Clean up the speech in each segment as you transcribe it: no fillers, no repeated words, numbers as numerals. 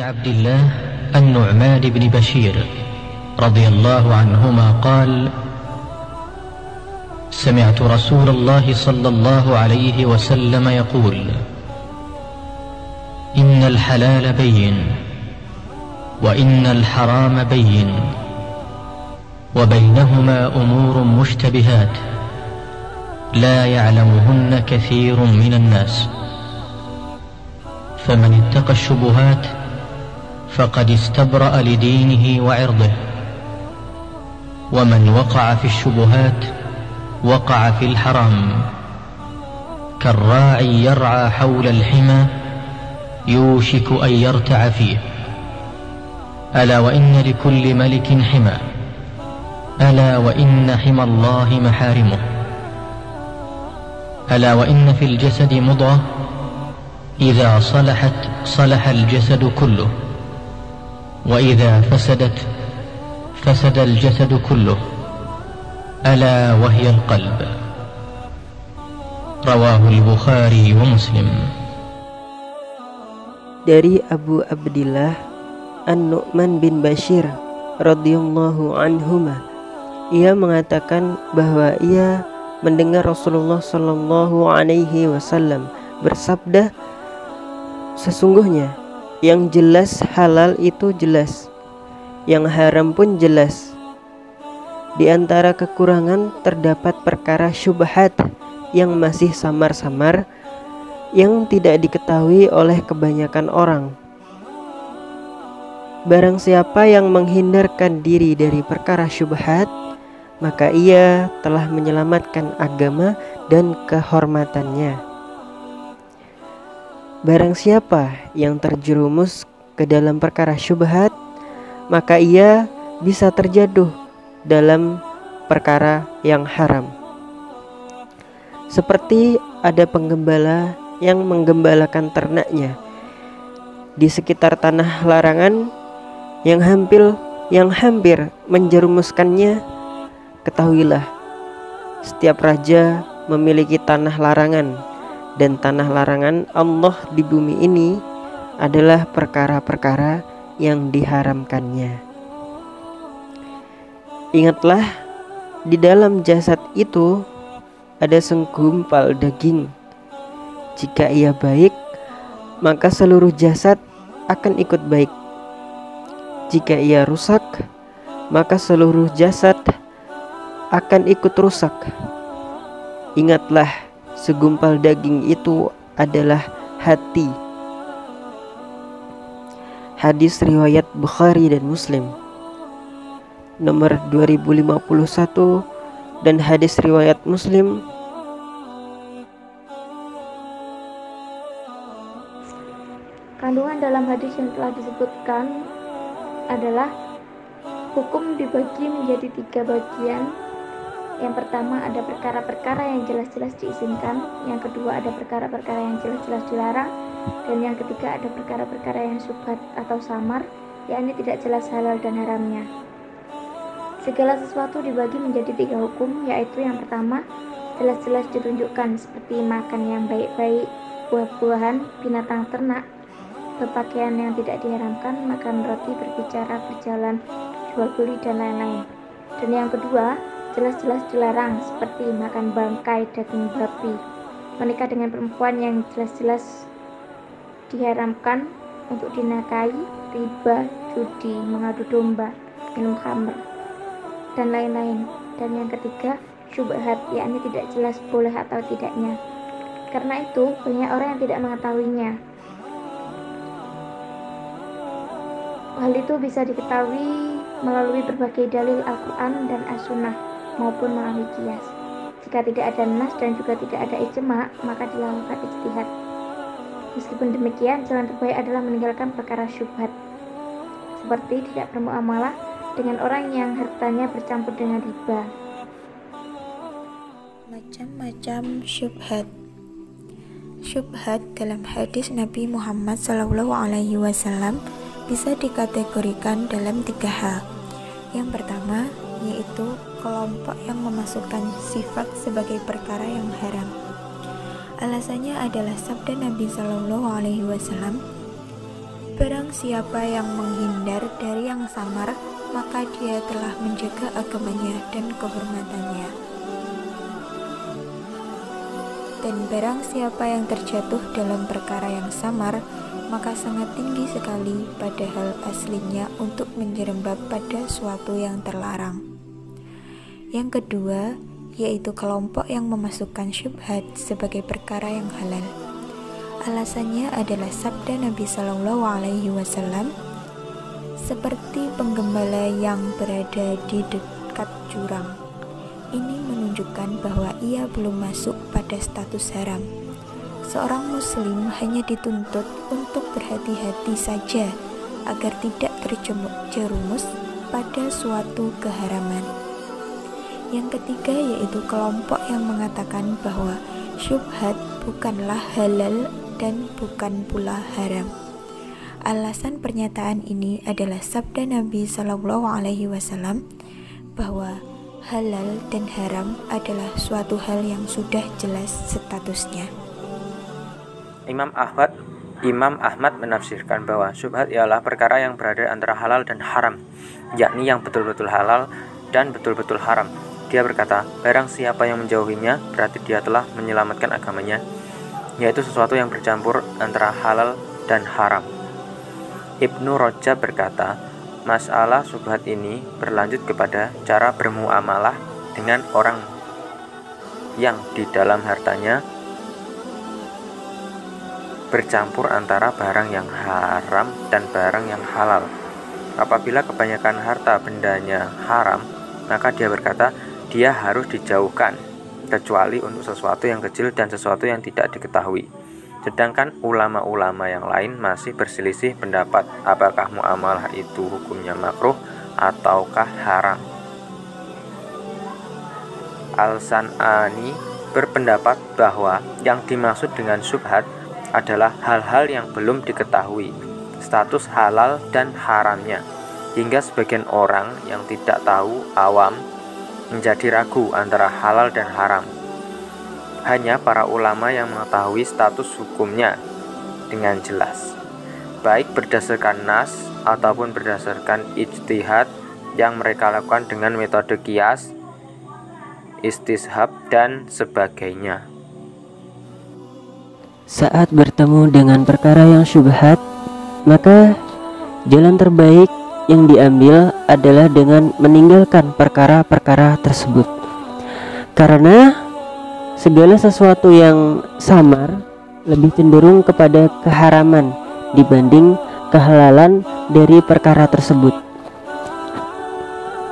عبد الله النعمان بن بشير رضي الله عنهما قال: سمعت رسول الله صلى الله عليه وسلم يقول: إن الحلال بين وإن الحرام بين وبينهما أمور مشتبهات لا يعلمهن كثير من الناس، فمن اتقى الشبهات فقد استبرأ لدينه وعرضه، ومن وقع في الشبهات وقع في الحرام، كالراعي يرعى حول الحمى يوشك أن يرتع فيه. ألا وإن لكل ملك حمى، ألا وإن حمى الله محارمه. ألا وإن في الجسد مضغة إذا صلحت صلح الجسد كله، وإذا فسدت فسد الجسد كله، ألا وهي القلب. رواه البخاري ومسلم. Dari Abu Abdillah An-Nu'man bin Bashir radhiyallahu anhuma, ia mengatakan bahwa ia mendengar Rasulullah sallallahu alaihi wasallam bersabda, sesungguhnya yang jelas halal itu jelas, yang haram pun jelas. Di antara kekurangan terdapat perkara syubhat yang masih samar-samar, yang tidak diketahui oleh kebanyakan orang. Barang siapa yang menghindarkan diri dari perkara syubhat, maka ia telah menyelamatkan agama dan kehormatannya. Barang siapa yang terjerumus ke dalam perkara syubhat, maka ia bisa terjatuh dalam perkara yang haram. Seperti ada penggembala yang menggembalakan ternaknya di sekitar tanah larangan yang hampir menjerumuskannya. Ketahuilah, setiap raja memiliki tanah larangan, dan tanah larangan Allah di bumi ini adalah perkara-perkara yang diharamkannya. Ingatlah, di dalam jasad itu ada segumpal daging. Jika ia baik, maka seluruh jasad akan ikut baik. Jika ia rusak, maka seluruh jasad akan ikut rusak. Ingatlah, segumpal daging itu adalah hati. Hadis riwayat Bukhari dan Muslim nomor 2051, dan hadis riwayat Muslim Kandungan dalam hadis yang telah disebutkan adalah hukum dibagi menjadi 3 bagian. Yang pertama ada perkara-perkara yang jelas-jelas diizinkan, yang kedua ada perkara-perkara yang jelas-jelas dilarang, dan yang ketiga ada perkara-perkara yang syubhat atau samar, yakni tidak jelas halal dan haramnya. Segala sesuatu dibagi menjadi 3 hukum, yaitu yang pertama jelas-jelas ditunjukkan, seperti makan yang baik-baik, buah-buahan, binatang ternak, berpakaian yang tidak diharamkan, makan roti, berbicara, berjalan, jual beli, dan lain-lain. Dan yang kedua jelas-jelas dilarang, seperti makan bangkai daging babi, menikah dengan perempuan yang jelas-jelas diharamkan untuk dinikahi, riba, judi, mengadu domba, minum khamr, dan lain-lain. Dan yang ketiga syubhat, yakni tidak jelas boleh atau tidaknya. Karena itu banyak orang yang tidak mengetahuinya. Hal itu bisa diketahui melalui berbagai dalil Al-Quran dan As-Sunnah maupun melalui qiyas. Jika tidak ada nas dan juga tidak ada ijma', maka dilakukan ijtihad. Meskipun demikian, jalan terbaik adalah meninggalkan perkara syubhat, seperti tidak bermuamalah dengan orang yang hartanya bercampur dengan riba. Macam-macam syubhat. Syubhat dalam hadis Nabi Muhammad SAW bisa dikategorikan dalam 3 hal. Yang pertama yaitu kelompok yang memasukkan sifat sebagai perkara yang haram. Alasannya adalah sabda Nabi SAW, barang siapa yang menghindar dari yang samar, maka dia telah menjaga agamanya dan kehormatannya. Dan barang siapa yang terjatuh dalam perkara yang samar, maka sangat tinggi sekali padahal aslinya untuk menjerembab pada suatu yang terlarang. Yang kedua, yaitu kelompok yang memasukkan syubhat sebagai perkara yang halal. Alasannya adalah sabda Nabi Shallallahu Alaihi Wasallam, seperti penggembala yang berada di dekat jurang. Ini menunjukkan bahwa ia belum masuk pada status haram. Seorang muslim hanya dituntut untuk berhati-hati saja agar tidak terjerumus pada suatu keharaman. Yang ketiga yaitu kelompok yang mengatakan bahwa syubhat bukanlah halal dan bukan pula haram. Alasan pernyataan ini adalah sabda Nabi Shallallahu Alaihi Wasallam bahwa halal dan haram adalah suatu hal yang sudah jelas statusnya. Imam Ahmad menafsirkan bahwa syubhat ialah perkara yang berada antara halal dan haram, yakni yang betul-betul halal dan betul-betul haram. Dia berkata, barang siapa yang menjauhinya berarti dia telah menyelamatkan agamanya, yaitu sesuatu yang bercampur antara halal dan haram. Ibnu Rajab berkata, masalah syubhat ini berlanjut kepada cara bermuamalah dengan orang yang di dalam hartanya bercampur antara barang yang haram dan barang yang halal. Apabila kebanyakan harta bendanya haram, maka dia berkata dia harus dijauhkan, kecuali untuk sesuatu yang kecil dan sesuatu yang tidak diketahui. Sedangkan ulama-ulama yang lain masih berselisih pendapat apakah muamalah itu hukumnya makruh ataukah haram. Al-San'ani berpendapat bahwa yang dimaksud dengan syubhat adalah hal-hal yang belum diketahui status halal dan haramnya, hingga sebagian orang yang tidak tahu awam menjadi ragu antara halal dan haram. Hanya para ulama yang mengetahui status hukumnya dengan jelas, baik berdasarkan nas ataupun berdasarkan ijtihad yang mereka lakukan dengan metode qiyas, istishab, dan sebagainya. Saat bertemu dengan perkara yang syubhat, maka jalan terbaik yang diambil adalah dengan meninggalkan perkara-perkara tersebut. Karena segala sesuatu yang samar lebih cenderung kepada keharaman dibanding kehalalan dari perkara tersebut.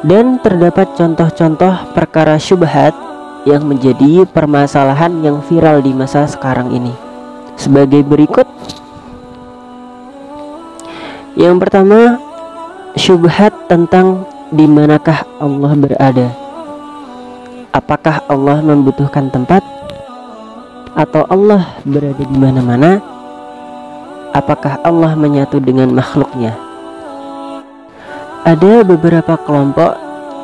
Dan terdapat contoh-contoh perkara syubhat yang menjadi permasalahan yang viral di masa sekarang ini sebagai berikut. Yang pertama, syubhat tentang di manakah Allah berada. Apakah Allah membutuhkan tempat? Atau Allah berada di mana-mana? Apakah Allah menyatu dengan makhluknya? Ada beberapa kelompok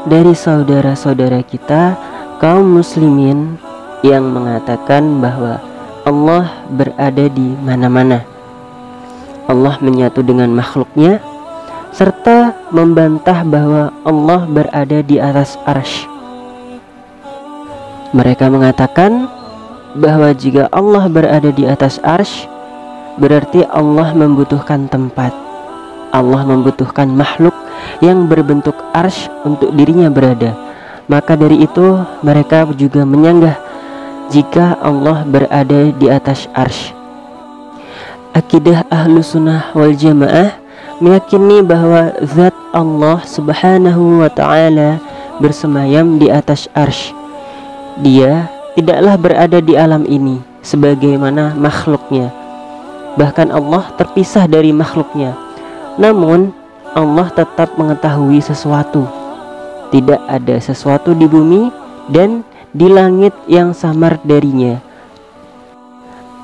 dari saudara-saudara kita kaum muslimin yang mengatakan bahwa Allah berada di mana-mana. Allah menyatu dengan makhluknya, serta membantah bahwa Allah berada di atas arsy. Mereka mengatakan bahwa jika Allah berada di atas arsy, berarti Allah membutuhkan tempat. Allah membutuhkan makhluk yang berbentuk arsy untuk dirinya berada. Maka dari itu mereka juga menyanggah jika Allah berada di atas arsy. Akidah Ahlussunnah wal Jamaah meyakini bahwa zat Allah subhanahu wa ta'ala bersemayam di atas arsy. Dia tidaklah berada di alam ini sebagaimana makhluknya. Bahkan Allah terpisah dari makhluknya. Namun Allah tetap mengetahui sesuatu. Tidak ada sesuatu di bumi dan di langit yang samar darinya.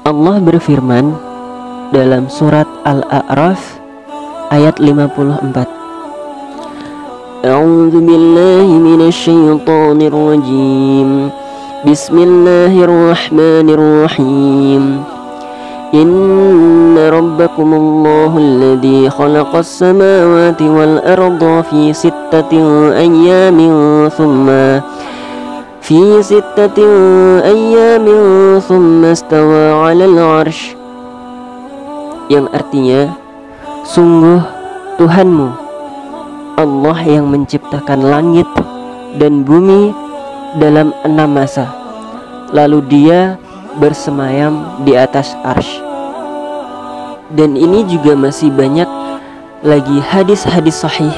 Allah berfirman dalam surat Al-A'raf ayat 54. A'udzu billahi minasy syaithanir rajim. Bismillahirrahmanirrahim. Inna rabbakumullahu alladhi khalaqas samawati wal arda fi sittatin ayyamin thumma istawa 'alal 'arsy, yang artinya sungguh Tuhanmu Allah yang menciptakan langit dan bumi dalam 6 masa, lalu Dia bersemayam di atas arsy. Dan ini juga masih banyak lagi hadis-hadis sahih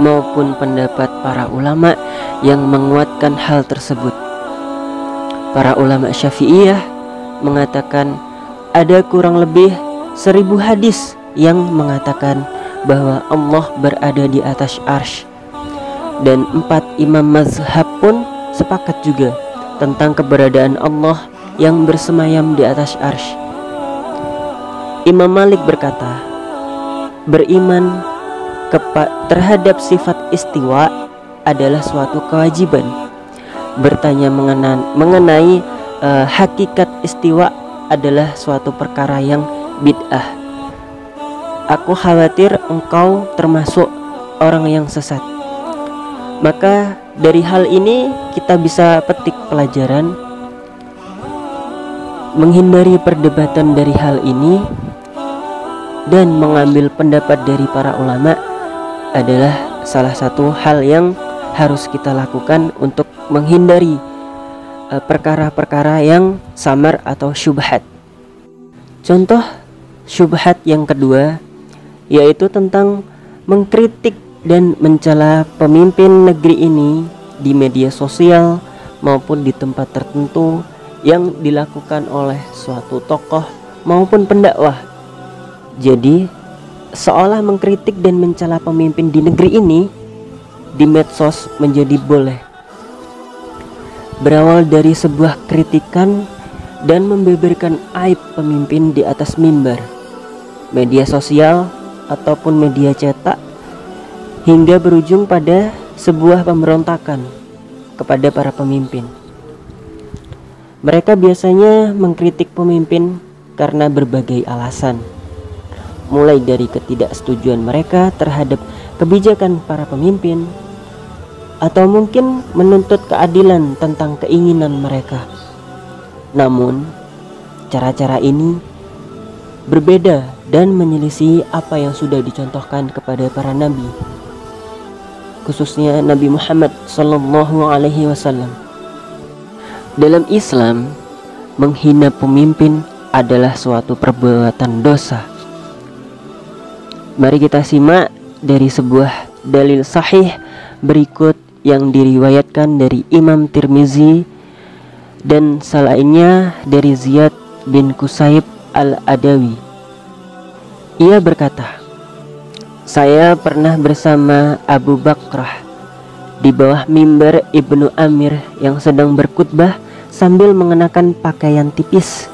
maupun pendapat para ulama yang menguatkan hal tersebut. Para ulama Syafi'iyah mengatakan ada kurang lebih 1000 hadis yang mengatakan bahwa Allah berada di atas arsy. Dan 4 imam mazhab pun sepakat juga tentang keberadaan Allah yang bersemayam di atas arsy. Imam Malik berkata, beriman terhadap sifat istiwa adalah suatu kewajiban. Bertanya mengenai hakikat istiwa adalah suatu perkara yang bid'ah. Aku khawatir engkau termasuk orang yang sesat. Maka dari hal ini kita bisa petik pelajaran, menghindari perdebatan dari hal ini dan mengambil pendapat dari para ulama adalah salah satu hal yang harus kita lakukan untuk menghindari perkara-perkara yang samar atau syubhat. Contoh syubhat yang kedua yaitu tentang mengkritik dan mencela pemimpin negeri ini di media sosial maupun di tempat tertentu yang dilakukan oleh suatu tokoh maupun pendakwah. Jadi seolah mengkritik dan mencela pemimpin di negeri ini di medsos menjadi boleh. Berawal dari sebuah kritikan dan membeberkan aib pemimpin di atas mimbar, media sosial ataupun media cetak, hingga berujung pada sebuah pemberontakan kepada para pemimpin. Mereka biasanya mengkritik pemimpin karena berbagai alasan, mulai dari ketidaksetujuan mereka terhadap kebijakan para pemimpin, atau mungkin menuntut keadilan tentang keinginan mereka. Namun, cara-cara ini berbeda dan menyelisih apa yang sudah dicontohkan kepada para nabi, khususnya Nabi Muhammad SAW. Dalam Islam, menghina pemimpin adalah suatu perbuatan dosa. Mari kita simak dari sebuah dalil sahih berikut yang diriwayatkan dari Imam Tirmizi dan selainnya dari Ziyad bin Qusayb al-Adawi. Ia berkata, saya pernah bersama Abu Bakrah di bawah mimbar Ibnu Amir yang sedang berkhutbah sambil mengenakan pakaian tipis.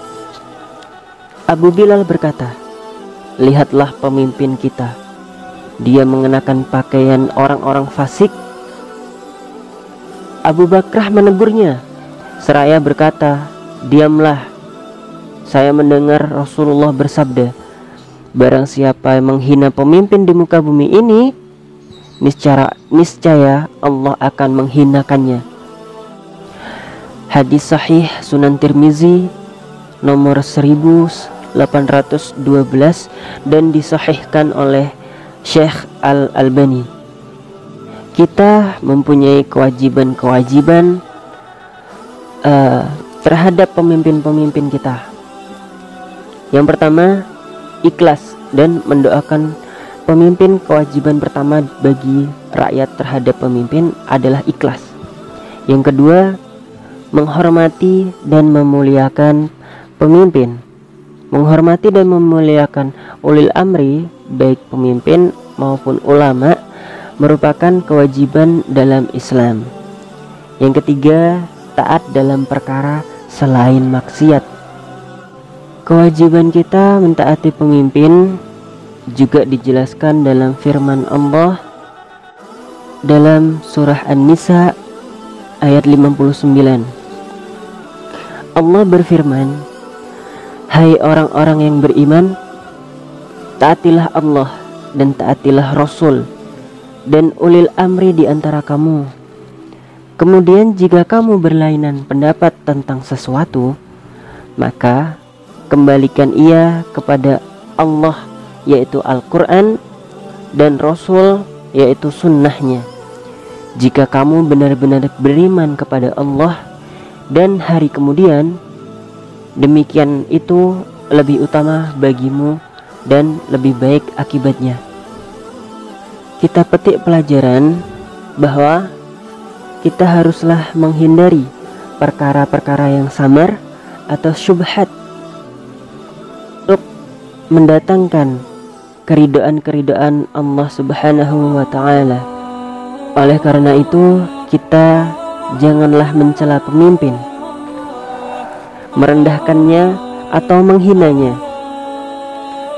Abu Bilal berkata, lihatlah pemimpin kita, dia mengenakan pakaian orang-orang fasik. Abu Bakrah menegurnya seraya berkata, diamlah, saya mendengar Rasulullah bersabda, barang siapa yang menghina pemimpin di muka bumi ini, niscaya Allah akan menghinakannya. Hadis sahih Sunan Tirmizi nomor 1812 dan disahihkan oleh Syekh Al-Albani. Kita mempunyai kewajiban-kewajiban terhadap pemimpin-pemimpin kita. Yang pertama, ikhlas dan mendoakan pemimpin. Kewajiban pertama bagi rakyat terhadap pemimpin adalah ikhlas. Yang kedua, menghormati dan memuliakan pemimpin. Menghormati dan memuliakan ulil amri, baik pemimpin maupun ulama, merupakan kewajiban dalam Islam. Yang ketiga, taat dalam perkara selain maksiat. Kewajiban kita mentaati pemimpin juga dijelaskan dalam firman Allah dalam surah An-Nisa ayat 59. Allah berfirman, Hai orang-orang yang beriman, taatilah Allah dan taatilah Rasul dan ulil amri di antara kamu. Kemudian jika kamu berlainan pendapat tentang sesuatu, maka kembalikan ia kepada Allah, yaitu Al-Quran, dan Rasul, yaitu sunnahnya. Jika kamu benar-benar beriman kepada Allah dan hari kemudian, demikian itu lebih utama bagimu dan lebih baik akibatnya. Kita petik pelajaran bahwa kita haruslah menghindari perkara-perkara yang samar atau syubhat untuk mendatangkan keridaan Allah Subhanahu wa ta'ala. Oleh karena itu, kita janganlah mencela pemimpin, merendahkannya atau menghinanya.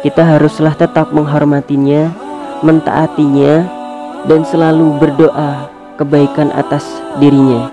Kita haruslah tetap menghormatinya, mentaatinya, dan selalu berdoa kebaikan atas dirinya.